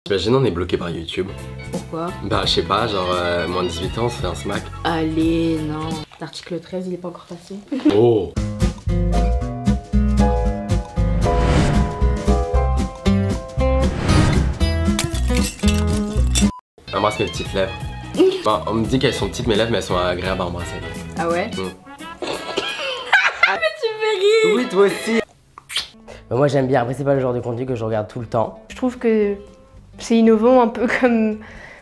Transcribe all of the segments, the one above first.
T'imagines, on est bloqué par YouTube. Pourquoi? Bah je sais pas, genre moins de 18 ans on se fait un smack. Allez, non. L'article 13 il est pas encore passé. Oh. Embrasse mes petites lèvres. Bon, on me dit qu'elles sont petites mes lèvres mais elles sont agréables à embrasser. Ah ouais? Ah mais tu fais rire! Oui toi aussi. Bah moi j'aime bien, après c'est pas le genre de contenu que je regarde tout le temps. Je trouve que c'est innovant un peu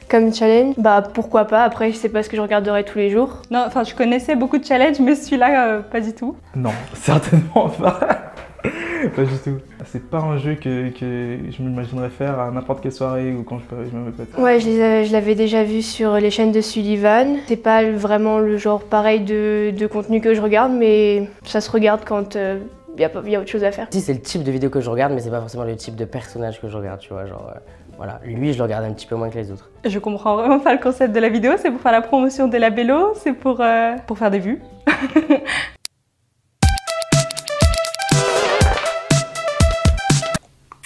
comme challenge. Bah pourquoi pas, après je sais pas ce que je regarderai tous les jours. Non, enfin je connaissais beaucoup de challenges mais celui-là pas du tout. Non, certainement pas. Pas du tout. C'est pas un jeu que je m'imaginerais faire à n'importe quelle soirée ou quand je me répète. Ouais, je l'avais déjà vu sur les chaînes de Sullivan. C'est pas vraiment le genre pareil de contenu que je regarde, mais ça se regarde quand y a autre chose à faire. Si, c'est le type de vidéo que je regarde, mais c'est pas forcément le type de personnage que je regarde, tu vois, genre voilà, lui je le regarde un petit peu moins que les autres. Je comprends vraiment pas le concept de la vidéo, c'est pour faire la promotion de la Bello, c'est pour faire des vues.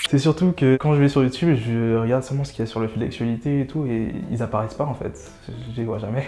C'est surtout que quand je vais sur YouTube, je regarde seulement ce qu'il y a sur le fil d'actualité et tout, et ils apparaissent pas en fait, je les vois jamais.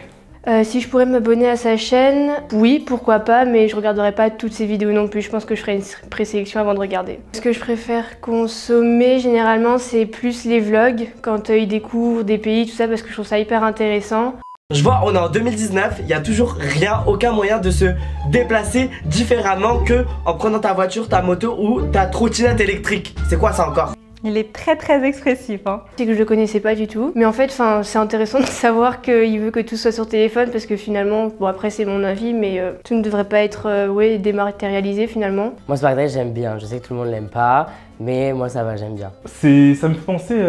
Si je pourrais m'abonner à sa chaîne, oui, pourquoi pas, mais je regarderai pas toutes ses vidéos non plus. Je pense que je ferai une présélection avant de regarder. Ce que je préfère consommer, généralement, c'est plus les vlogs, quand ils découvrent des pays, tout ça, parce que je trouve ça hyper intéressant. Je vois, on est en 2019, il n'y a toujours aucun moyen de se déplacer différemment que en prenant ta voiture, ta moto ou ta trottinette électrique. C'est quoi ça encore? Il est très expressif, hein. C'est que je le connaissais pas du tout, mais en fait, c'est intéressant de savoir qu'il veut que tout soit sur téléphone parce que finalement, bon après c'est mon avis, mais tout ne devrait pas être dématérialisé finalement. Moi Sparkdrive j'aime bien, je sais que tout le monde l'aime pas, mais moi ça va, j'aime bien. Ça me fait penser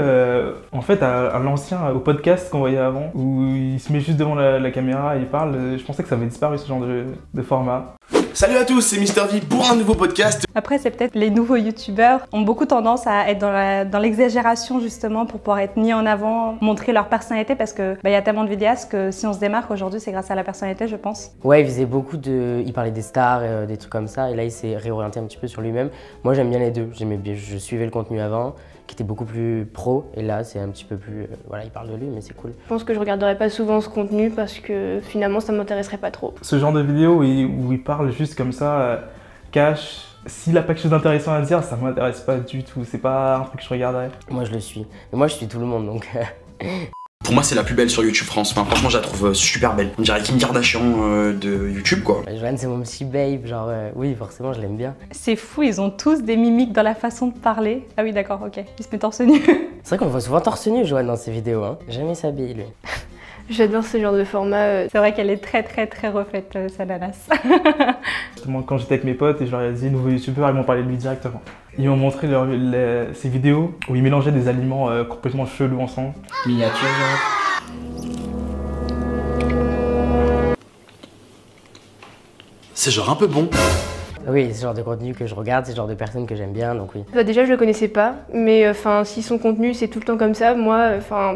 en fait à l'ancien, au podcast qu'on voyait avant, où il se met juste devant la caméra et il parle. Je pensais que ça avait disparu ce genre de format. Salut à tous, c'est Mister V pour un nouveau podcast. Après, c'est peut-être les nouveaux youtubeurs ont beaucoup tendance à être dans l'exagération justement pour pouvoir être mis en avant, montrer leur personnalité parce que y a tellement de vidéastes que si on se démarque aujourd'hui, c'est grâce à la personnalité, je pense. Ouais, il faisait beaucoup il parlait des stars, des trucs comme ça, et là il s'est réorienté un petit peu sur lui-même. Moi j'aime bien les deux, j'aimais bien, je suivais le contenu avant, qui était beaucoup plus pro, et là c'est un petit peu plus, voilà, il parle de lui, mais c'est cool. Je pense que je regarderai pas souvent ce contenu parce que finalement ça m'intéresserait pas trop. Ce genre de vidéo où il parle juste comme ça, cash, s'il a pas quelque chose d'intéressant à dire, ça m'intéresse pas du tout, c'est pas un truc que je regarderais. Moi je le suis, mais moi je suis tout le monde donc... Pour moi, c'est la plus belle sur YouTube France. Enfin, franchement, je la trouve super belle. On dirait Kim Kardashian de YouTube, quoi. Joanne, c'est mon petit babe, genre, oui, forcément, je l'aime bien. C'est fou, ils ont tous des mimiques dans la façon de parler. Ah oui, d'accord, ok. Il se met torse nu. C'est vrai qu'on voit souvent torse nu, Joanne, dans ses vidéos, hein. Jamais s'habille, lui. J'adore ce genre de format. C'est vrai qu'elle est très refaite, sa nanas. Justement, quand j'étais avec mes potes et je leur ai dit nouveau youtubeur, ils m'ont parlé de lui directement. Ils m'ont montré ces vidéos où ils mélangeaient des aliments complètement chelous ensemble. Miniature genre. C'est genre un peu bon. Oui, c'est ce genre de contenu que je regarde, c'est ce genre de personnes que j'aime bien, donc oui. Bah déjà je le connaissais pas, mais si son contenu c'est tout le temps comme ça, moi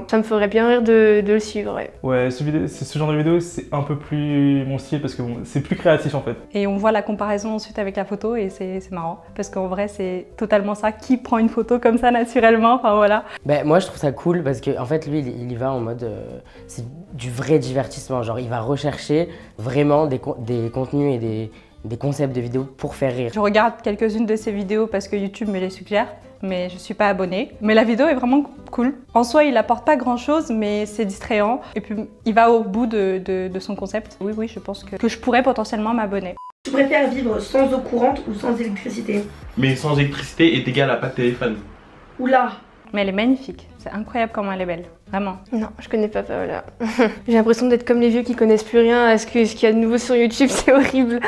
ça me ferait bien rire de le suivre. Ouais, ce genre de vidéo c'est un peu plus mon style parce que bon, c'est plus créatif en fait. Et on voit la comparaison ensuite avec la photo et c'est marrant parce qu'en vrai c'est totalement ça, qui prend une photo comme ça naturellement, enfin voilà. Ben, moi je trouve ça cool parce que en fait lui il y va en mode, c'est du vrai divertissement, genre il va rechercher vraiment des contenus et des concepts de vidéos pour faire rire. Je regarde quelques-unes de ses vidéos parce que YouTube me les suggère, mais je suis pas abonnée. Mais la vidéo est vraiment cool. En soi, il apporte pas grand-chose, mais c'est distrayant. Et puis, il va au bout de son concept. Oui, je pense que je pourrais potentiellement m'abonner. Tu préfères vivre sans eau courante ou sans électricité? Mais sans électricité est égal à pas de téléphone. Oula! Mais elle est magnifique. C'est incroyable comment elle est belle. Vraiment. Non, je connais pas Paola. J'ai l'impression d'être comme les vieux qui connaissent plus rien. Ce qu'il y a de nouveau sur YouTube, c'est horrible.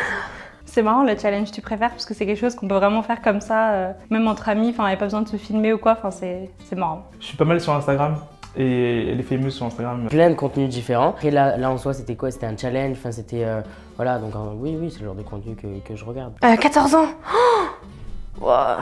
C'est marrant le challenge tu préfères parce que c'est quelque chose qu'on peut vraiment faire comme ça, même entre amis, enfin il n'y a pas besoin de se filmer ou quoi, enfin c'est marrant. Je suis pas mal sur Instagram et elle est fameuse sur Instagram. Plein de contenus différents. Après là en soi c'était quoi? C'était un challenge, enfin c'était... voilà, donc oui, c'est le genre de contenu que je regarde. 14 ans. Oh wow.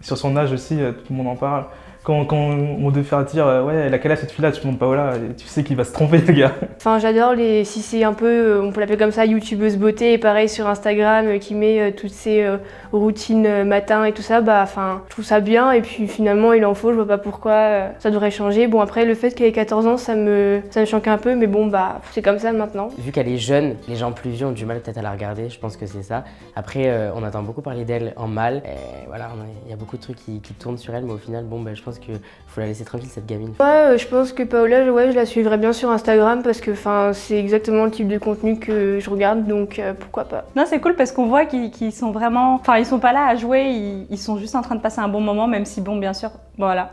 Sur son âge aussi, tout le monde en parle. Quand on devait faire dire ouais, elle a quel âge cette fille-là, tu montres Paola, et tu sais qu'il va se tromper le gars. Enfin, j'adore si c'est un peu, on peut l'appeler comme ça, youtubeuse beauté, et pareil sur Instagram, qui met toutes ses routines matin et tout ça, bah, enfin, je trouve ça bien, et puis finalement, il en faut, je vois pas pourquoi ça devrait changer. Bon, après, le fait qu'elle ait 14 ans, ça me choque un peu, mais bon, bah, c'est comme ça maintenant. Vu qu'elle est jeune, les gens plus vieux ont du mal peut-être à la regarder, je pense que c'est ça. Après, on entend beaucoup parler d'elle en mal, et voilà, il y a beaucoup de trucs qui tournent sur elle, mais au final, bon, bah, je pense qu'il faut la laisser tranquille, cette gamine. Ouais, je pense que Paola, ouais, je la suivrai bien sur Instagram, parce que c'est exactement le type de contenu que je regarde, donc pourquoi pas. Non, c'est cool parce qu'on voit qu'ils sont vraiment... Enfin, ils sont pas là à jouer, ils sont juste en train de passer un bon moment, même si, bon, bien sûr, voilà,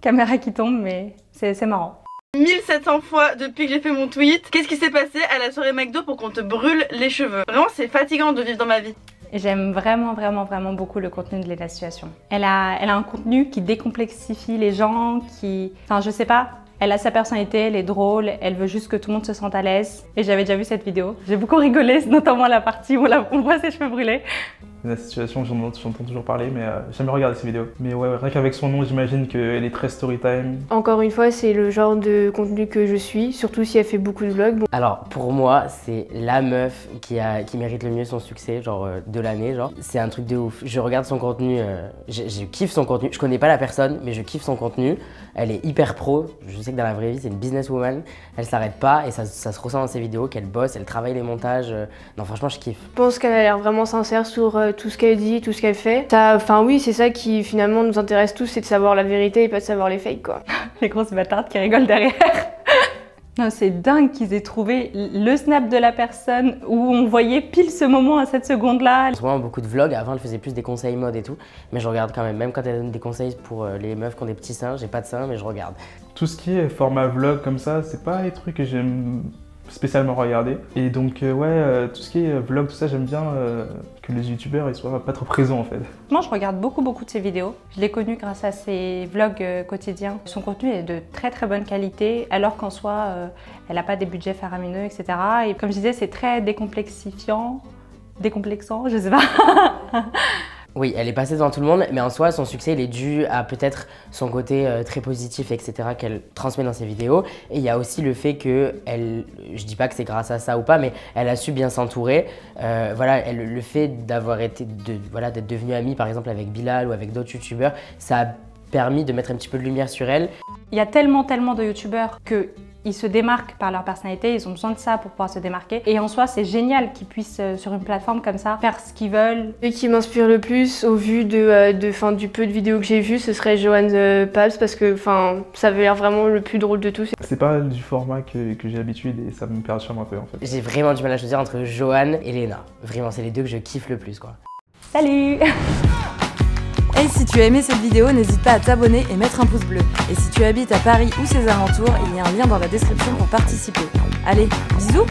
caméra qui tombe, mais c'est marrant. 1700 fois depuis que j'ai fait mon tweet. Qu'est-ce qui s'est passé à la soirée McDo pour qu'on te brûle les cheveux? Vraiment, c'est fatigant de vivre dans ma vie. J'aime vraiment beaucoup le contenu de Léna Situation. Elle a un contenu qui décomplexifie les gens, Enfin, je sais pas, elle a sa personnalité, elle est drôle, elle veut juste que tout le monde se sente à l'aise. Et j'avais déjà vu cette vidéo. J'ai beaucoup rigolé, notamment la partie où on voit ses cheveux brûlés. La situation, j'entends toujours parler, mais j'ai jamais regardé ces vidéos. Mais ouais, rien qu'avec son nom, j'imagine qu'elle est très storytime. Encore une fois, c'est le genre de contenu que je suis, surtout si elle fait beaucoup de vlogs. Bon. Alors, pour moi, c'est la meuf qui mérite le mieux son succès, genre de l'année, genre. C'est un truc de ouf. Je regarde son contenu, je kiffe son contenu. Je connais pas la personne, mais je kiffe son contenu. Elle est hyper pro. Je sais que dans la vraie vie, c'est une businesswoman. Elle s'arrête pas et ça se ressent dans ses vidéos qu'elle bosse, elle travaille les montages. Non, franchement, je kiffe. Je pense qu'elle a l'air vraiment sincère sur tout ce qu'elle dit, tout ce qu'elle fait. Enfin oui, c'est ça qui finalement nous intéresse tous, c'est de savoir la vérité et pas de savoir les fakes, quoi. Les grosses bâtardes qui rigolent derrière. Non, c'est dingue qu'ils aient trouvé le snap de la personne où on voyait pile ce moment à cette seconde-là. En ce moment, beaucoup de vlogs. Avant, elle faisait plus des conseils mode et tout. Mais je regarde quand même. Même quand elle donne des conseils pour les meufs qui ont des petits seins, j'ai pas de seins, mais je regarde. Tout ce qui est format vlog comme ça, c'est pas les trucs que j'aime spécialement regarder. Et donc ouais, tout ce qui est vlog, tout ça, j'aime bien que les youtubeurs ils soient pas trop présents en fait. Moi je regarde beaucoup de ses vidéos. Je l'ai connue grâce à ses vlogs quotidiens. Son contenu est de très bonne qualité, alors qu'en soi elle n'a pas des budgets faramineux, etc. Et comme je disais, c'est très décomplexant, je sais pas. Oui, elle est passée devant tout le monde, mais en soi, son succès, il est dû à peut-être son côté très positif, etc., qu'elle transmet dans ses vidéos. Et il y a aussi le fait que, je dis pas que c'est grâce à ça ou pas, mais elle a su bien s'entourer. Voilà, le fait d'avoir été, d'être devenue amie, par exemple, avec Bilal ou avec d'autres youtubeurs, ça a permis de mettre un petit peu de lumière sur elle. Il y a tellement de youtubeurs qu'ils se démarquent par leur personnalité, ils ont besoin de ça pour pouvoir se démarquer. Et en soi, c'est génial qu'ils puissent, sur une plateforme comme ça, faire ce qu'ils veulent. Et qui m'inspire le plus, au vu du peu de vidéos que j'ai vues, ce serait Johan Pabst, parce que ça avait l'air vraiment le plus drôle de tous. C'est pas du format que j'ai l'habitude et ça me perturbe un peu en fait. J'ai vraiment du mal à choisir entre Johan et Léna. Vraiment, c'est les deux que je kiffe le plus, quoi. Salut! Et si tu as aimé cette vidéo, n'hésite pas à t'abonner et mettre un pouce bleu. Et si tu habites à Paris ou ses alentours, il y a un lien dans la description pour participer. Allez, bisous!